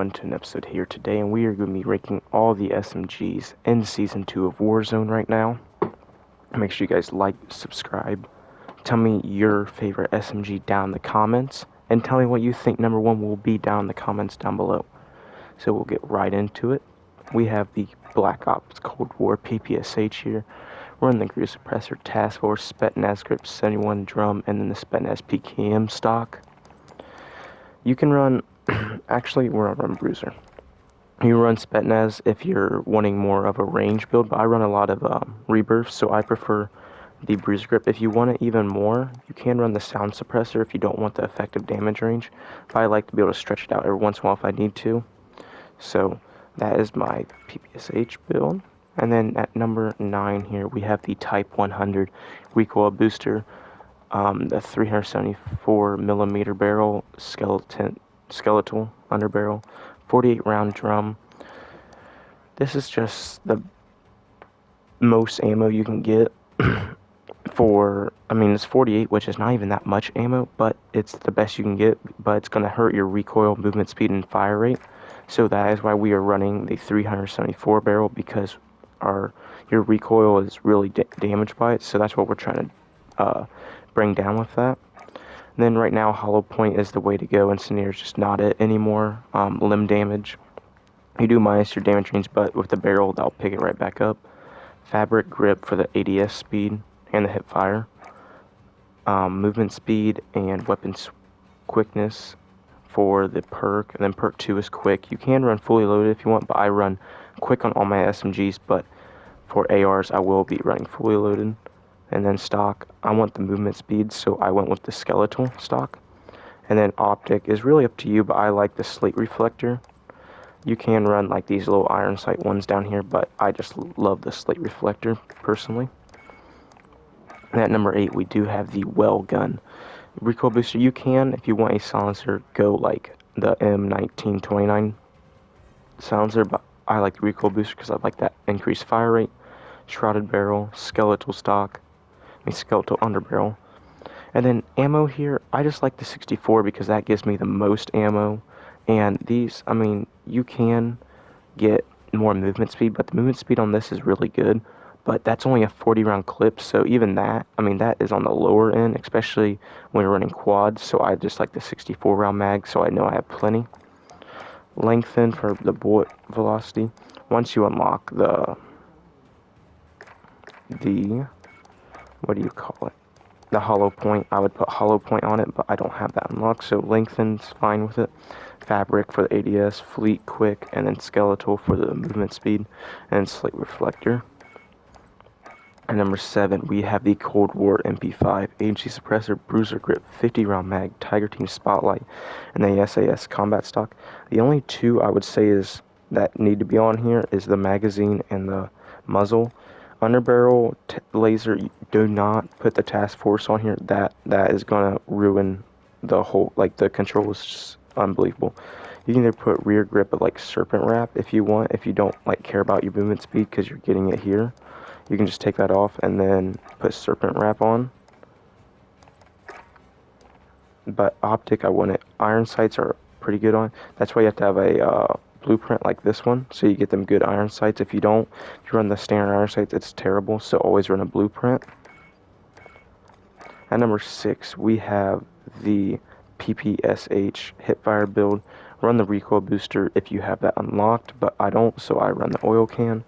everyone, to an episode here today, and we are going to be ranking all the SMGs in Season 2 of Warzone right now. Make sure you guys like, subscribe, tell me your favorite SMG down in the comments, and tell me what you think number 1 will be down in the comments down below. So we'll get right into it. We have the Black Ops Cold War PPSH here. We're in the Grease Suppressor Task Force, Spetsnaz Grip 71 Drum, and then the Spetsnaz PKM stock. You can run, actually we're gonna run Bruiser. You run Spetsnaz if you're wanting more of a range build, but I run a lot of rebirths, so I prefer the Bruiser Grip. If you want it even more, you can run the Sound Suppressor if you don't want the effective damage range, but I like to be able to stretch it out every once in a while if I need to. So that is my PPSH build. And then at number 9 here, we have the Type 100 recoil booster. The 374mm barrel, skeletal underbarrel, 48 round drum. This is just the most ammo you can get for, it's 48, which is not even that much ammo, but it's the best you can get, but it's going to hurt your recoil, movement speed, and fire rate. So that is why we are running the 374 barrel, because your recoil is really damaged by it, so that's what we're trying to bring down with that. And then right now, hollow point is the way to go, and Sneer is just not it anymore. Limb damage, you do minus your damage range, but with the barrel, that'll pick it right back up. Fabric grip for the ADS speed and the Hipfire. Movement speed and weapon quickness for the perk, and then perk 2 is quick. You can run fully loaded if you want, but I run quick on all my SMGs, but for ARs, I will be running fully loaded. And then stock, I want the movement speed, so I went with the skeletal stock. And then optic is really up to you, but I like the slate reflector. You can run like these little iron sight ones down here, but I just love the slate reflector personally. And at number 8, we do have the well gun recoil booster. You can, if you want a silencer, go like the M1929 silencer, but I like the recoil booster because I like that increased fire rate. Shrouded barrel, skeletal stock, skeletal underbarrel. And then ammo here, I just like the 64 because that gives me the most ammo. And these, you can get more movement speed, but the movement speed on this is really good. But that's only a 40 round clip, so even that, that is on the lower end, especially when you're running quads. So I just like the 64 round mag, so I know I have plenty. Lengthen for the bullet velocity. Once you unlock the what do you call it? The hollow point, I would put hollow point on it, but I don't have that unlocked, so lengthen's fine with it. Fabric for the ADS, fleet quick, and then skeletal for the movement speed, and slate reflector. And number 7, we have the Cold War MP5 agency suppressor, bruiser grip, 50 round mag, Tiger Team spotlight, and the SAS combat stock. The only two I would say is that need to be on here is the magazine and the muzzle. Underbarrel laser, do not put the task force on here. That is gonna ruin the whole, like the control is just unbelievable. You can either put rear grip of like serpent wrap if you want, if you don't like care about your movement speed because you're getting it here. You can just take that off and then put serpent wrap on. But optic, I want it. Iron sights are pretty good on. That's why you have to have a blueprint like this one, so you get them good iron sights. If you run the standard iron sights, it's terrible, so always run a blueprint. At number 6, we have the PPSH Hipfire build. Run the recoil booster if you have that unlocked, but I don't, so I run the oil can.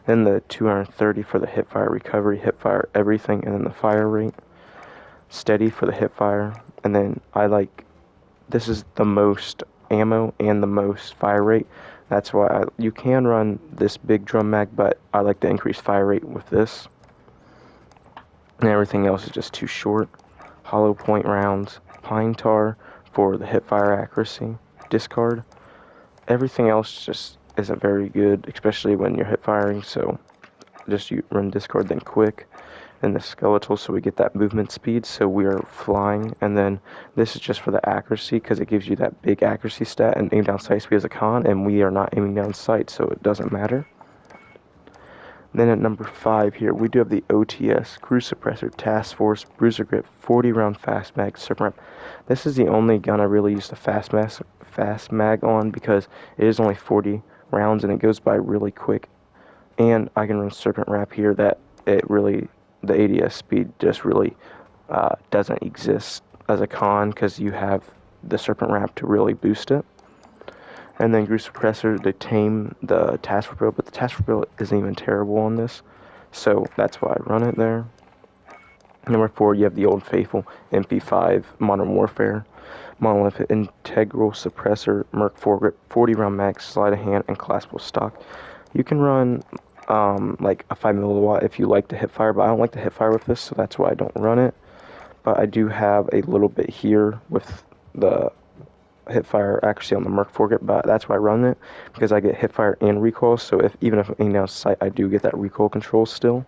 Then the 230 for the Hipfire recovery, Hipfire everything, and then the fire rate. Steady for the Hipfire, and then this is the most ammo and the most fire rate. That's why you can run this big drum mag, but I like the increased fire rate with this. And everything else is just too short. Hollow point rounds, pine tar for the hipfire accuracy, discard. Everything else just isn't very good, especially when you're hip firing, so just you run discard, then quick. And the skeletal, so we get that movement speed, so we are flying. And then this is just for the accuracy, because it gives you that big accuracy stat, and aim down sight speed is a con, and we are not aiming down sight, so it doesn't matter. Then at number 5 here, we do have the OTS, Cruise Suppressor, Task Force, Bruiser Grip, 40 round fast mag, Serpent Wrap. This is the only gun I really use the fast mag on because it is only 40 rounds and it goes by really quick. And I can run Serpent Wrap here that the ADS speed just really doesn't exist as a con because you have the Serpent Wrap to really boost it. And then Cruise Suppressor to tame the Task Force build, but the Task Force build isn't even terrible on this, so that's why I run it there. Number 4, you have the Old Faithful MP5 Modern Warfare, Monolith Integral Suppressor, Merc Foregrip, 40 round max, sleight of hand, and collapsible stock. You can run like a 5 milliwatt if you like the Hipfire, but I don't like the Hipfire with this, so that's why I don't run it. But I do have a little bit here with the Hipfire accuracy on the Merc Foregrip, but that's why I run it, because I get Hipfire and recoil, so even if I'm aiming out of sight, I do get that recoil control still.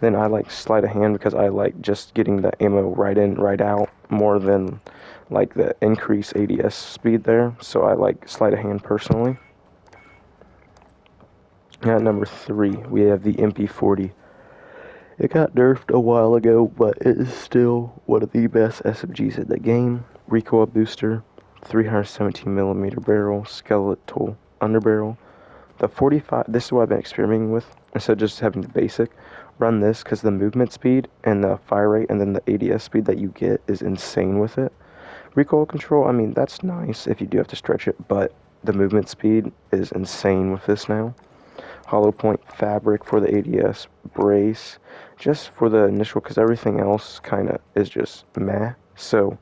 Then I like sleight of hand because I like just getting the ammo right in, right out more than like the increased ADS speed there, so I like sleight of hand personally. At number 3, we have the MP40. It got nerfed a while ago, but it is still one of the best SMGs in the game. Recoil booster, 317mm barrel, skeletal underbarrel. The 45, this is what I've been experimenting with, instead of just having the basic. Run this because the movement speed and the fire rate and then the ADS speed that you get is insane with it. Recoil control, I mean, that's nice if you do have to stretch it, but the movement speed is insane with this now. Hollow point fabric for the ADS, brace, just for the initial, because everything else kind of is just meh. So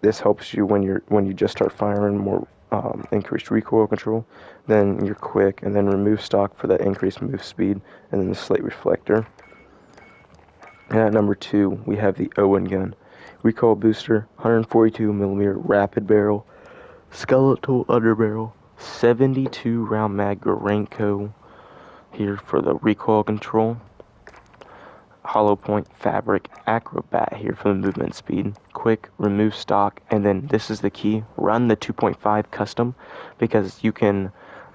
this helps you when you just start firing more increased recoil control. Then you're quick, and then remove stock for that increased move speed, and then the slate reflector. And at number 2, we have the Owen gun, recoil booster, 142mm rapid barrel, skeletal underbarrel, 72 round mag Gorenko here for the recoil control. Hollow point fabric acrobat here for the movement speed, quick, remove stock, and then this is the key, run the 2.5 custom, because you can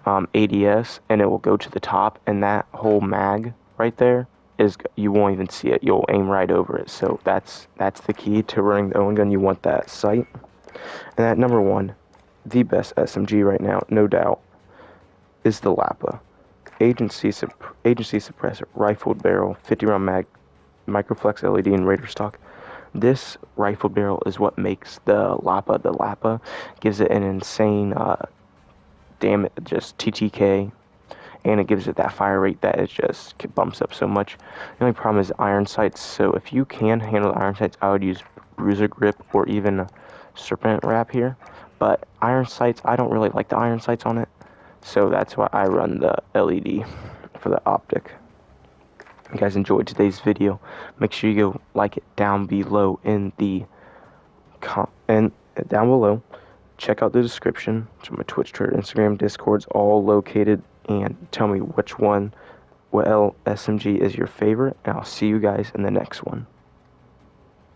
ADS and it will go to the top, and that whole mag right there is, you won't even see it, you'll aim right over it. So that's the key to running the Owen gun. You want that sight. And at number 1, the best SMG right now, no doubt, is the Lapa. Agency suppressor, rifled barrel, 50 round mag, microflex LED, and Raider stock. This rifle barrel is what makes the Lapa the Lapa. Gives it an insane just TTK, and it gives it that fire rate that it just bumps up so much. The only problem is iron sights, so if you can handle iron sights, I would use Bruiser Grip or even Serpent Wrap here. But iron sights, I don't really like the iron sights on it, so that's why I run the LED for the optic. If you guys enjoyed today's video, make sure you go like it down below in the down below. Check out the description. So my Twitch, Twitter, Instagram, Discord's all located, and tell me what SMG is your favorite, and I'll see you guys in the next one.